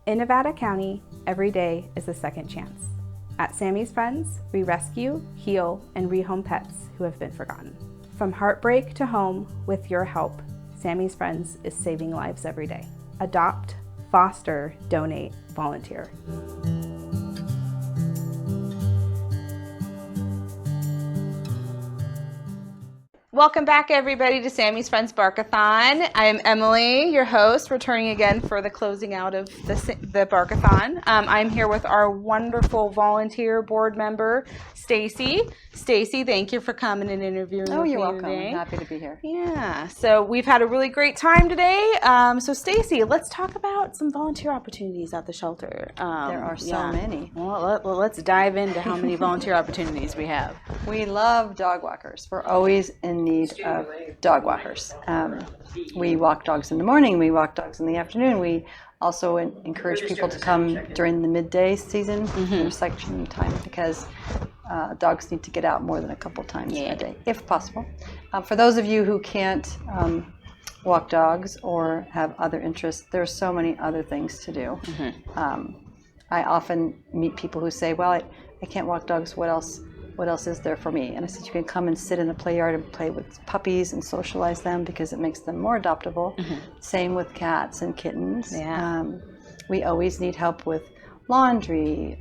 In Nevada County, every day is a second chance. At Sammie's Friends, we rescue, heal, and rehome pets who have been forgotten. From heartbreak to home, with your help, Sammie's Friends is saving lives every day. Adopt, foster, donate, volunteer. Welcome back, everybody, to Sammie's Friends Bark-A-Thon. I am Emily, your host, returning again for the closing out of the Bark-A-Thon. I'm here with our wonderful volunteer board member, Stacy. Stacy, thank you for coming and interviewing with me you're welcome. today. I'm happy to be here. Yeah, so we've had a really great time today. So Stacy, let's talk about some volunteer opportunities at the shelter. There are so many. Well, let's dive into how many volunteer opportunities we have. We love dog walkers. We're always in need of dog walkers. We walk dogs in the morning. We walk dogs in the afternoon. We also encourage people to come during the midday season, intersection time, because dogs need to get out more than a couple times a day, if possible. For those of you who can't walk dogs or have other interests, there are so many other things to do. I often meet people who say, well, I can't walk dogs. What else is there for me? And I said, you can come and sit in the play yard and play with puppies and socialize them because it makes them more adoptable. Same with cats and kittens. We always need help with laundry,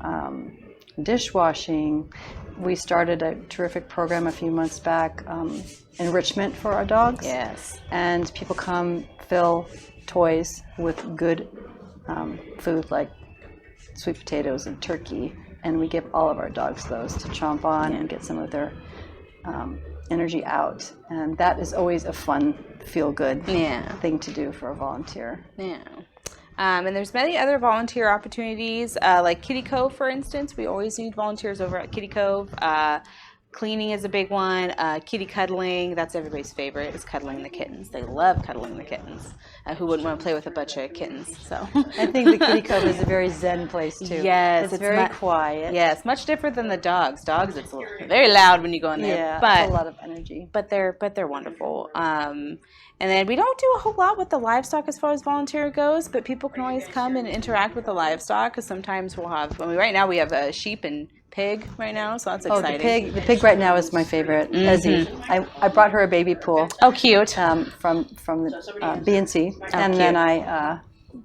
dishwashing. We started a terrific program a few months back, enrichment for our dogs. Yes. And people come fill toys with good food like sweet potatoes and turkey. And we give all of our dogs those to chomp on and get some of their energy out. And that is always a fun, feel-good thing to do for a volunteer. Yeah. And there's many other volunteer opportunities, like Kitty Cove, for instance. We always need volunteers over at Kitty Cove. Cleaning is a big one. Kitty cuddling, that's everybody's favorite, is cuddling the kittens. They love cuddling the kittens. Who wouldn't want to play with a bunch of kittens? So I think the Kitty Cove is a very zen place too. Yes, it's very quiet. Yes, much different than the dogs. Dogs, it's very loud when you go in there. Yeah, but it's a lot of energy. But they're wonderful. And then we don't do a whole lot with the livestock as far as volunteer goes, but people can always come and interact with the livestock, because sometimes we'll have. Right now we have a sheep and pig right now, so that's exciting. The pig right now is my favorite. Ezzy. I brought her a baby pool. Oh, cute. From the B&C, and cute. then I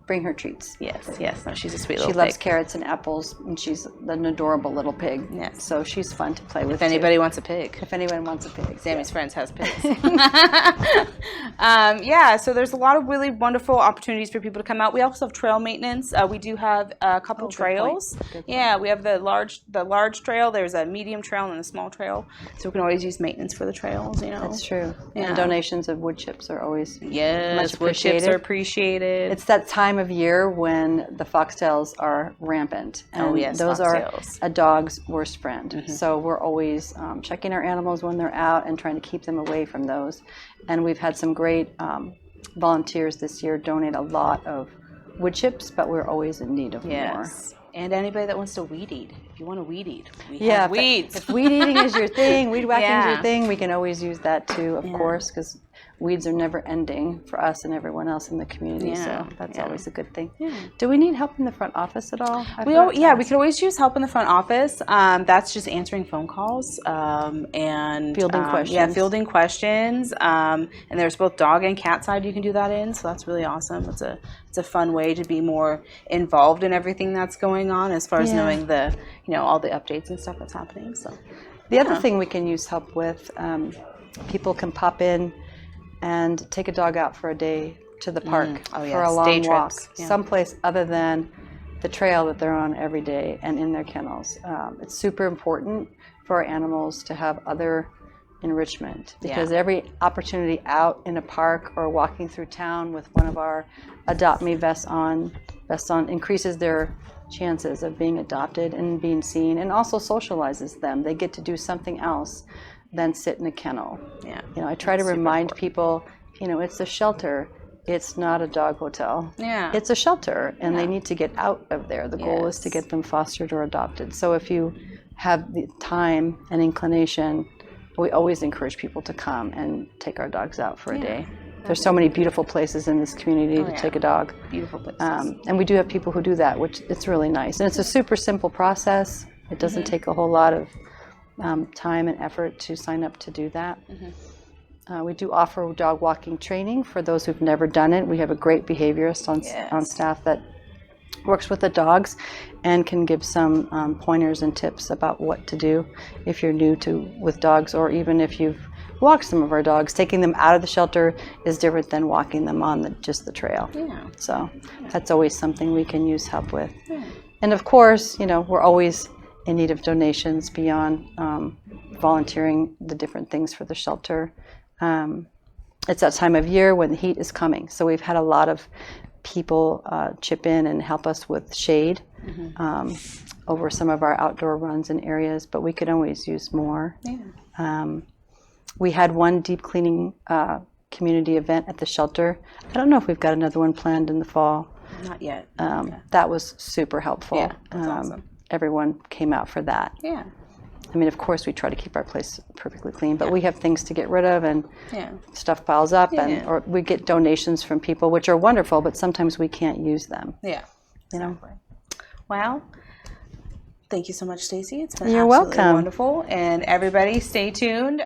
bring her treats. Yes. No, she's a sweet little pig. She loves carrots and apples, and she's an adorable little pig. Yes. So she's fun to play with. If anybody wants a pig. If anyone wants a pig. Sammie's Friends has pigs. So there's a lot of really wonderful opportunities for people to come out. We also have trail maintenance. We do have a couple trails. Good point. Yeah, we have the large trail. There's a medium trail and a small trail. So we can always use maintenance for the trails, That's true. Yeah. And donations of wood chips are always much appreciated. Wood chips are appreciated. It's that time of year when the foxtails are rampant. And those foxtails are a dog's worst friend. So we're always checking our animals when they're out and trying to keep them away from those. And we've had some great volunteers this year donate a lot of wood chips, but we're always in need of more. And anybody that wants to weed eat. If you want to weed eat, we have weeds. If weed eating is your thing, weed whacking is your thing, we can always use that too, of course, because weeds are never ending for us and everyone else in the community, so that's always a good thing. Do we need help in the front office at all? We could always use help in the front office. That's just answering phone calls and fielding questions. Yeah, fielding questions. And there's both dog and cat side you can do that in, so that's really awesome. It's a fun way to be more involved in everything that's going on as far as knowing the all the updates and stuff that's happening. So the other thing we can use help with, people can pop in and take a dog out for a day to the park for a long walk, someplace other than the trail that they're on every day and in their kennels. It's super important for our animals to have other enrichment, because every opportunity out in a park or walking through town with one of our Adopt Me vests on increases their chances of being adopted and being seen, and also socializes them. They get to do something else than sit in a kennel. I try to remind people, it's a shelter. It's not a dog hotel. It's a shelter, and they need to get out of there. The goal is to get them fostered or adopted. So if you have the time and inclination, we always encourage people to come and take our dogs out for a day. There's so many beautiful places in this community to take a dog. Beautiful places. And we do have people who do that, which it's really nice. And it's a super simple process. It doesn't take a whole lot of time and effort to sign up to do that. We do offer dog walking training for those who've never done it. We have a great behaviorist on staff that works with the dogs and can give some pointers and tips about what to do if you're new with dogs, or even if you've walked some of our dogs. Taking them out of the shelter is different than walking them on just the trail. So that's always something we can use help with. And of course, we're always in need of donations beyond volunteering the different things for the shelter. It's that time of year when the heat is coming, so we've had a lot of people chip in and help us with shade over some of our outdoor runs and areas, but we could always use more. We had one deep cleaning community event at the shelter. I don't know if we've got another one planned in the fall. Not yet. That was super helpful. Yeah, that's awesome. Everyone came out for that. Yeah. I mean, of course, we try to keep our place perfectly clean, but we have things to get rid of, and stuff piles up, or we get donations from people, which are wonderful, but sometimes we can't use them. Yeah. Exactly. Well, thank you so much, Stacy. It's been You're absolutely welcome. Wonderful. And everybody, stay tuned.